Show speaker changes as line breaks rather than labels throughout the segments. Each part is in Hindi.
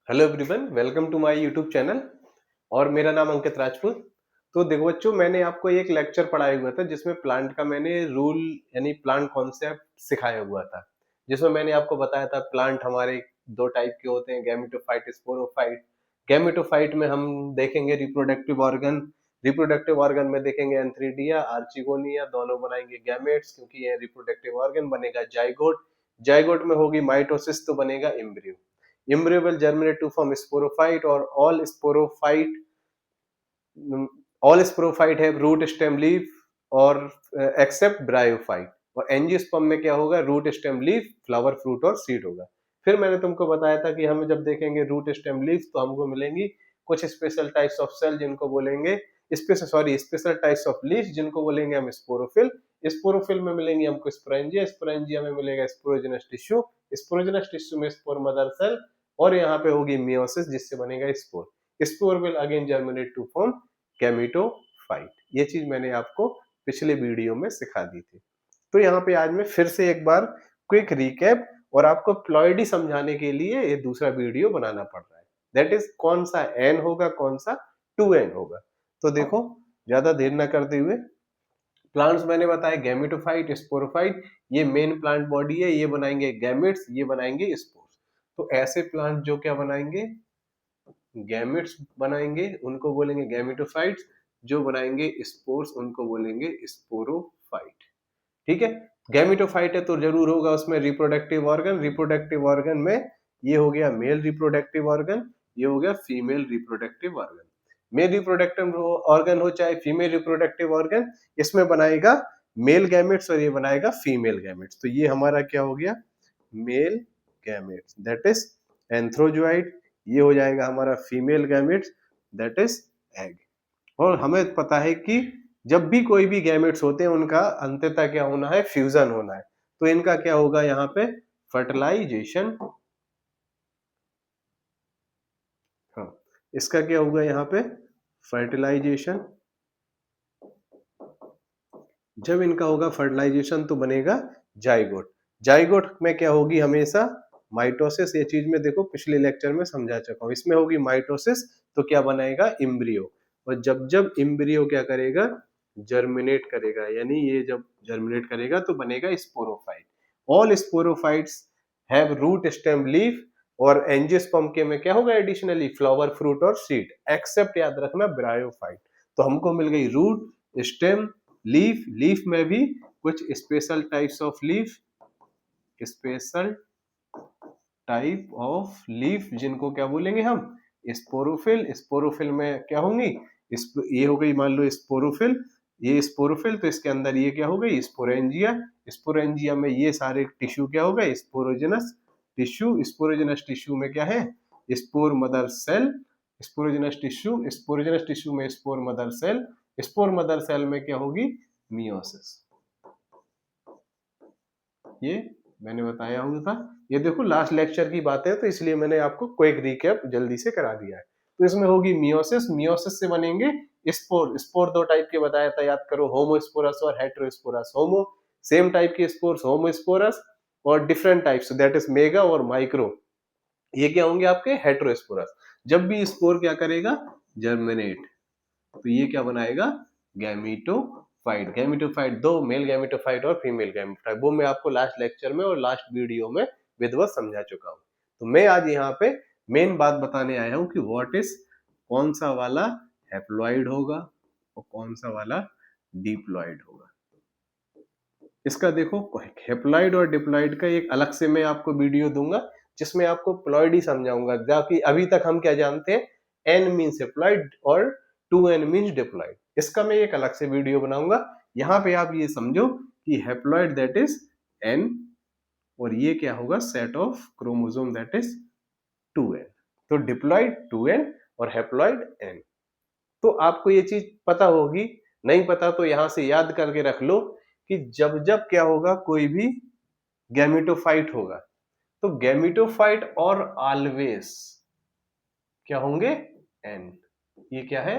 Hello everyone, welcome to my YouTube channel. और मेरा नाम अंकित राजपूत। तो देखो बच्चों, मैंने आपको एक लेक्चर पढ़ाया हुआ था जिसमें प्लांट का मैंने रूल यानी प्लांट कॉन्सेप्ट सिखाया हुआ था, जिसमें मैंने आपको बताया था प्लांट हमारे दो टाइप के होते हैं, गैमेटोफाइट, स्पोरोफाइट। गैमेटोफाइट में हम देखेंगे रिप्रोडक्टिव ऑर्गन में देखेंगे एंथ्रीडिया, आर्चिगोनिया, दोनों बनाएंगे गैमेट्स, क्योंकि ये रिप्रोडक्टिव ऑर्गन बनेगा जाइगोट। जाइगोट में होगी माइटोसिस, तो बनेगा embryo. Embryo will germinate to form sporophyte, or all sporophyte have root stem leaf और except bryophyte। और एंजियोस्पर्म में क्या होगा? Root stem leaf, flower, fruit और सीड होगा। फिर मैंने तुमको बताया था कि हम जब देखेंगे रूट स्टेम लीफ तो हमको मिलेंगी कुछ स्पेशल टाइप्स ऑफ सेल जिनको बोलेंगे स्पेशल टाइप्स ऑफ लीफ जिनको बोलेंगे हम स्पोरोफिल। स्पोरोफिल में मिलेंगे हमको स्पोरेंजिया, स्पोरेंजिया में मिलेगा स्पोरोजेनस टिश्यू, स्पोरोजेनस टिश्यू में स्पोर मदर सेल, और यहाँ पे होगी मियोसिस जिससे बनेगा spore. Spore will again germinate to form gametophyte. ये चीज मैंने आपको पिछले वीडियो में सिखा दी थी। तो यहाँ पे आज मैं फिर से एक बार क्विक रिकैप और आपको प्लॉइडी समझाने के लिए ये दूसरा वीडियो बनाना पड़ रहा है। दैट इज कौन सा एन होगा, कौन सा 2n होगा। तो देखो, ज्यादा देर ना करते हुए, प्लांट्स मैंने बताया गैमेटोफाइट, स्पोरोफाइट, ये मेन प्लांट बॉडी है, ये बनाएंगे गैमेट्स, ये बनाएंगे स्पोर्स। तो ऐसे प्लांट जो क्या बनाएंगे? गैमेट्स बनाएंगे, उनको बोलेंगे गैमेटोफाइट्स। जो बनाएंगे स्पोर्स उनको बोलेंगे स्पोरोफाइट। ठीक है। गैमेटोफाइट है तो जरूर होगा उसमें रिप्रोडक्टिव ऑर्गन। रिप्रोडक्टिव ऑर्गन में ये हो गया मेल रिप्रोडक्टिव ऑर्गन, ये हो गया female reproductive organ. Male reproductive organ हो चाहे फीमेल रिप्रोडक्टिव ऑर्गन, इसमें बनाएगा मेल गैमेट्स और ये बनाएगा फीमेल गैमेट्स। तो ये हमारा क्या हो गया? Male gametes, that is antherozoid. ये हो जाएगा हमारा female gametes, that is egg. और हमें पता है कि जब भी कोई भी गैमेट्स होते हैं उनका अंततः क्या होना है? फ्यूजन होना है। तो इनका क्या होगा यहाँ पे? फर्टिलाइजेशन। हाँ, इसका क्या होगा यहाँ पे? फर्टिलाइजेशन। जब इनका होगा फर्टिलाइजेशन तो बनेगा जाइगोट। जाइगोट में क्या होगी? हमेशा माइटोसिस। ये चीज में देखो पिछले लेक्चर में समझा चुका हूं। इसमें होगी माइटोसिस, तो क्या बनाएगा? इम्ब्रियो। और जब जब इम्ब्रियो क्या करेगा? जर्मिनेट करेगा, यानी ये जब जर्मिनेट करेगा तो बनेगा sporophyte. All sporophytes have root stem leaf, और एंजियोस्पर्म के में क्या होगा? एडिशनली फ्लावर, फ्रूट और सीड, एक्सेप्ट याद रखना ब्रायोफाइट। तो हमको मिल गई रूट, स्टेम, लीफ। लीफ में भी कुछ special types of leaf, special type of leaf जिनको क्या बोलेंगे हम? स्पोरोफिल। स्पोरोफिल में क्या होंगी? ये हो गई मान लो स्पोरोफिल, ये स्पोरोफिल, तो इसके अंदर ये क्या हो गई? स्पोरेंजिया। स्पोरेंजिया में ये सारे टिश्यू क्या हो गए? Sporogenous tissue. स्पोरोजेनस टिश्यू में क्या है? Spore mother cell. Sporogenous tissue में spore mother cell. Spore mother cell में क्या होगी? मियोसिस। ये मैंने बताया हुआ था। ये देखो लास्ट लेक्चर की बात है तो इसलिए मैंने आपको क्विक रिकैप जल्दी से करा दिया है। तो इसमें होगी मियोसिस। मियोसिस से बनेंगे स्पोर। स्पोर दो टाइप के बताया था, याद करो, होमोस्पोरस और हेटेरोस्पोरस। होमो सेम टाइप के स्पोर्स होमोस्पोरस, और different types that is mega और माइक्रो, ये क्या होंगे? आपके हेटेरोस्पोरस। जब भी स्पोर क्या करेगा? जर्मिनेट, तो ये क्या बनाएगा? गैमेटोफाइट। गैमेटोफाइट दो, मेल गैमेटोफाइट और फीमेल गैमेटोफाइट, वो मैं आपको लास्ट लेक्चर में और लास्ट वीडियो में विधिवत समझा चुका हूं। तो मैं आज यहाँ पे मेन बात बताने आया हूं कि व्हाट इज, कौन सा वाला हैप्लॉइड होगा और कौन सा वाला डिप्लॉइड होगा। इसका देखो, हेप्लॉइड और डिप्लॉइड का एक अलग से मैं आपको वीडियो दूंगा जिसमें आपको प्लॉइड ही समझाऊंगा, जबकि अभी तक हम क्या जानते हैं? एन मीन्स हेप्लॉइड और 2n मीन्स डिप्लॉइड। इसका मैं एक अलग से वीडियो बनाऊंगा। यहाँ पे आप ये समझो कि हेप्लॉइड दैट इज एन, और ये क्या होगा? Set of chromosome that is 2n। तो डिप्लॉइड 2n और हेप्लॉइड n। तो आपको ये चीज पता होगी, नहीं पता तो यहां से याद करके रख लो कि जब जब क्या होगा? कोई भी गैमेटोफाइट होगा तो गैमेटोफाइट और ऑलवेज क्या होंगे? एन। ये क्या है?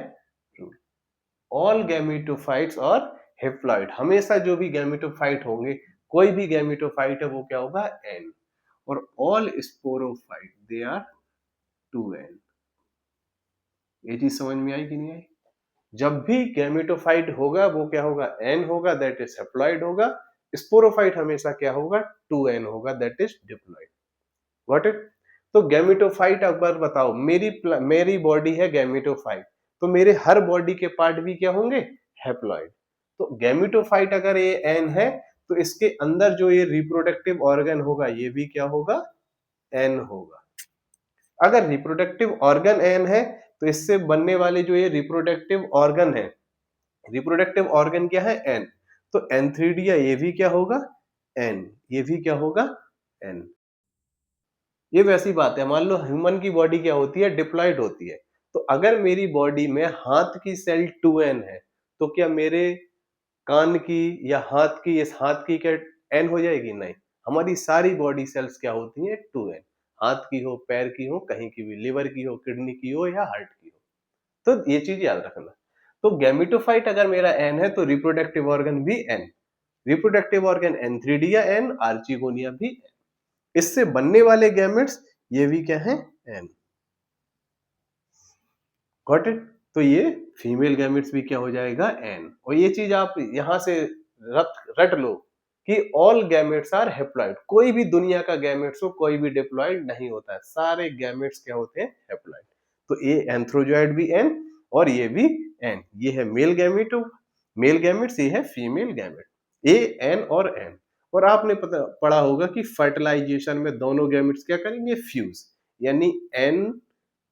रूल। ऑल गैमेटोफाइट्स और हेप्लॉइड, हमेशा जो भी गैमेटोफाइट होंगे, कोई भी गैमेटोफाइट है वो क्या होगा? एन। और all sporophyte they are 2n। ये चीज समझ में आई कि नहीं आई? जब भी गैमेटोफाइट होगा वो क्या होगा, n होगा, दैट इज हैप्लॉइड होगा। स्पोरोफाइट हमेशा क्या होगा, 2n होगा, that is diploid. Got it? तो गैमेटोफाइट अगर बताओ, मेरी बॉडी है गैमेटोफाइट, तो मेरे हर बॉडी के पार्ट भी क्या होंगे, हैप्लॉइड। तो गैमेटोफाइट अगर ये n है तो इसके अंदर जो ये रिप्रोडक्टिव ऑर्गन होगा ये भी क्या होगा, n होगा। अगर रिप्रोडक्टिव ऑर्गन n है तो इससे बनने वाले जो ये रिप्रोडक्टिव ऑर्गन है, रिप्रोडक्टिव ऑर्गन क्या है, n। तो एंथ्रीडिया ये भी क्या होगा, n। ये भी क्या होगा, n। ये वैसी बात है, मान लो ह्यूमन की बॉडी क्या होती है, डिप्लॉइड होती है। तो अगर मेरी बॉडी में हाथ की सेल 2n है तो क्या मेरे कान की या हाथ की, इस हाथ की क्या n हो जाएगी, नहीं। हमारी सारी बॉडी सेल्स क्या होती हैं, 2n। हाथ की हो, पैर की हो, कहीं की भी, लिवर की हो, किडनी की हो या हार्ट की हो। तो ये चीज याद रखना। तो गैमेटोफाइट अगर मेरा n है तो रिप्रोडक्टिव ऑर्गन भी n। Reproductive organ antheridia n, archegonia भी n। इससे बनने वाले गैमेट्स ये भी क्या है, n। Got it? तो ये फीमेल गैमेट्स भी क्या हो जाएगा, n। और ये चीज आप यहां से रट लो कि ऑल गैमेट्स आर हैप्लॉइड। कोई भी दुनिया का गैमेट्स हो, कोई भी डिप्लॉइड नहीं होता है, सारे गैमेट्स क्या होते हैं, हैप्लॉइड। तो ये एंथ्रोजॉइड भी n और ये भी n। ये है मेल गैमेट, मेल गैमेट्स, ये है फीमेल गैमेट। ए n और n। और आपने पढ़ा होगा कि फर्टिलाइजेशन में दोनों गैमेट्स क्या करेंगे, फ्यूज। यानी n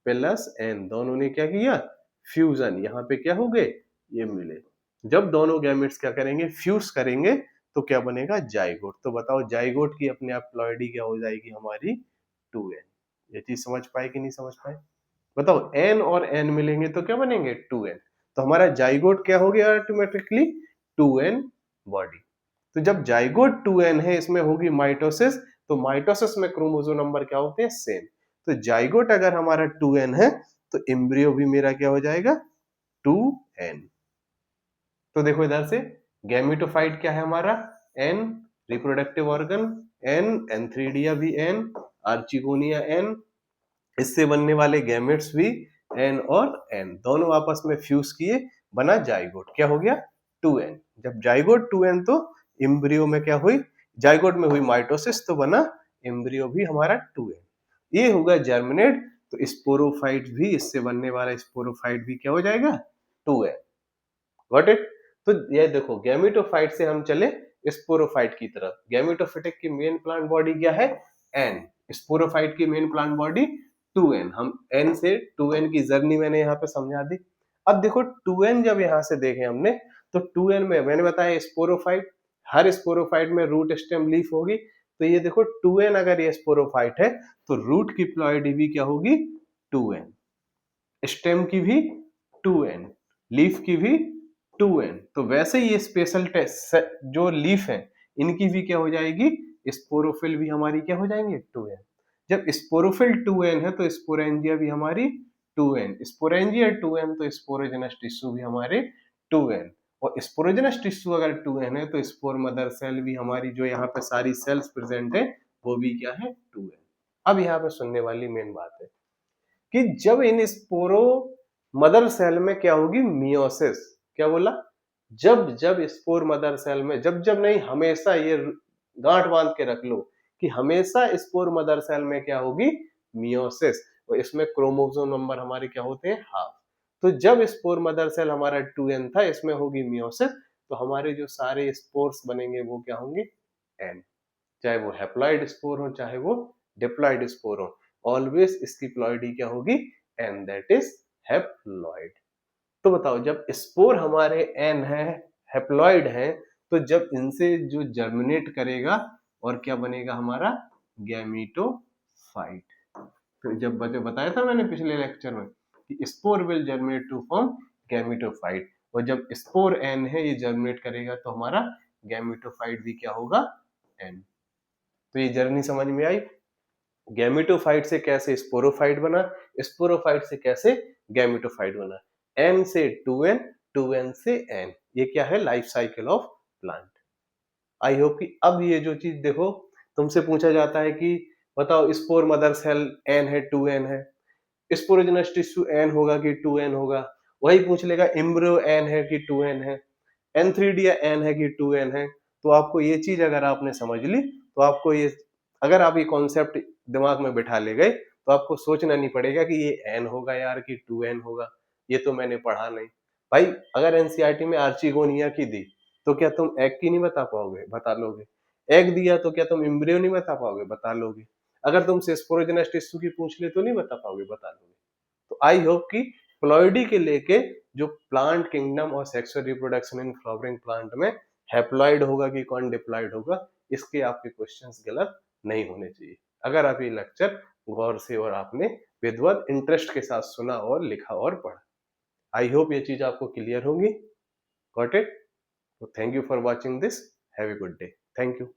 प्लस n दोनों ने क्या किया, फ्यूजन। यहाँ पे क्या हो गए, ये मिले। जब दोनों गैमेट्स क्या करेंगे, फ्यूज करेंगे, तो क्या बनेगा, जाइगोट। तो बताओ जाइगोट की अपने आप प्लॉइडी क्या हो जाएगी हमारी, 2n। ये चीज समझ पाए कि नहीं समझ पाए? बताओ n और n मिलेंगे तो क्या बनेंगे, 2n। तो हमारा जाइगोट क्या हो गया, ऑटोमेटिकली 2n बॉडी। तो जब जाइगोट 2n है, इसमें होगी माइटोसिस। तो माइटोसिस में क्रोमोसोम नंबर क्या होते हैं, सेम। तो जाइगोट अगर हमारा 2n है तो एम्ब्रियो भी मेरा क्या हो जाएगा, 2n। तो देखो इधर से गैमेटोफाइट क्या है हमारा, n। Reproductive organ n, antheridia भी n, आर्चिगोनिया n। इससे बनने वाले गैमेट्स भी n और n दोनों आपस में फ्यूज किए, बना जाइगोट। क्या हो गया, 2n। जब जाइगोट 2n तो एम्ब्रियो में क्या हुई, जाइगोट में हुई माइटोसिस, तो बना एम्ब्रियो भी हमारा 2n। ये होगा जर्मिनेट। तो स्पोरोफाइट भी, इससे बनने वाला स्पोरोफाइट भी क्या हो जाएगा, 2n। Got it? तो ये देखो गैमेटोफाइट से हम चले स्पोरोफाइट की तरफ। गैमेटोफिटिक की मेन प्लांट बॉडी क्या है, n। स्पोरोफाइट की मेन प्लांट बॉडी 2n। हम n से 2n की जर्नी मैंने यहाँ पे समझा दी। अब देखो 2n जब यहाँ से देखे हमने, तो 2n में मैंने बताया स्पोरोफाइट, हर स्पोरोफाइट में रूट स्टेम लीफ होगी। तो ये देखो 2n अगर ये स्पोरोफाइट है तो रूट की प्लॉइडी भी क्या होगी, 2n। स्टेम की भी 2n, लीफ की भी 2n। तो वैसे ये स्पेशल जो लीफ है इनकी भी क्या हो जाएगी, स्पोरोफिल भी हमारी क्या हो जाएंगे, 2n। जब स्पोरोफिल 2n है तो स्पोरेंजिया भी हमारी 2n। स्पोरेंजिया 2n तो स्पोरोजेनस टिश्यू भी हमारे 2n। और स्पोरोजेनस टिश्यू अगर 2n है तो स्पोर मदर सेल भी हमारी, जो यहाँ पे सारी सेल्स प्रेजेंट है, वो भी क्या है, 2n। अब यहाँ पे सुनने वाली मेन बात है कि जब इन स्पोरो मदर सेल में क्या होगी, मियोसिस। क्या बोला, जब जब स्पोर मदर सेल में, जब जब नहीं, हमेशा, ये गांठ बांध के रख लो कि हमेशा स्पोर मदर सेल में क्या होगी, मियोसिस। और इसमें क्रोमोसोम नंबर हमारे क्या होते हैं, हाफ। तो जब स्पोर मदर सेल हमारा 2n था, इसमें होगी मियोसिस। तो हमारे जो सारे स्पोर्स बनेंगे वो क्या होंगे, n। चाहे वो हैप्लॉइड स्पोर हो, चाहे वो डिप्लॉइड स्पोर हो, ऑलवेज इसकी प्लॉइडी क्या होगी, n, दैट इज हैप्लॉइड। तो बताओ जब स्पोर हमारे n है, हैप्लॉइड है, तो जब इनसे जो जर्मिनेट करेगा और क्या बनेगा हमारा, गैमेटोफाइट। तो जब बताया था मैंने पिछले लेक्चर में कि spore will germinate to form gametophyte. और जब स्पोर n है ये जर्मिनेट करेगा तो हमारा गैमेटोफाइट भी क्या होगा, n। तो ये जर्नी समझ में आई। गैमेटोफाइट से कैसे स्पोरोफाइट बना, स्पोरोफाइट से कैसे गैमेटोफाइट बना, n से 2n, 2n से n। ये क्या है, life cycle of plant. I hope कि अब ये जो चीज देखो, तुमसे पूछा जाता है कि बताओ स्पोर मदर सेल n है, 2n है, स्पोरोजेनस टिश्यू एन होगा कि 2n होगा, वही पूछ लेगा एम्ब्रियो एन है कि 2n है, एंथ्रीडिया एन है कि 2n है। तो आपको ये चीज अगर आपने समझ ली तो आपको ये, अगर आप ये कॉन्सेप्ट दिमाग में बिठा ले गए तो आपको सोचना नहीं पड़ेगा कि ये एन होगा यार कि 2n होगा, ये तो मैंने पढ़ा नहीं। भाई अगर एनसीईआरटी में आर्चिगोनिया की दी तो क्या तुम एग की नहीं बता पाओगे? बता लोगे। एग दिया तो क्या तुम एम्ब्रियो नहीं बता पाओगे? बता लोगे। अगर तुमसे स्पोरोजेनस टिश्यू की पूछ ले तो नहीं बता पाओगे? बता लोगे। तो आई होप कि प्लॉइडी के लेके जो प्लांट किंगडम और sexual reproduction in flowering plant में हैप्लॉइड होगा कि कौन डिप्लॉइड होगा, इसके आपके क्वेश्चंस गलत नहीं होने चाहिए। अगर आप ये लेक्चर गौर से और आपने विदवत इंटरेस्ट के साथ सुना और लिखा और पढ़ा, आई होप ये चीज आपको क्लियर होगी। Got it? Thank you for watching this. Have a good day. Thank you.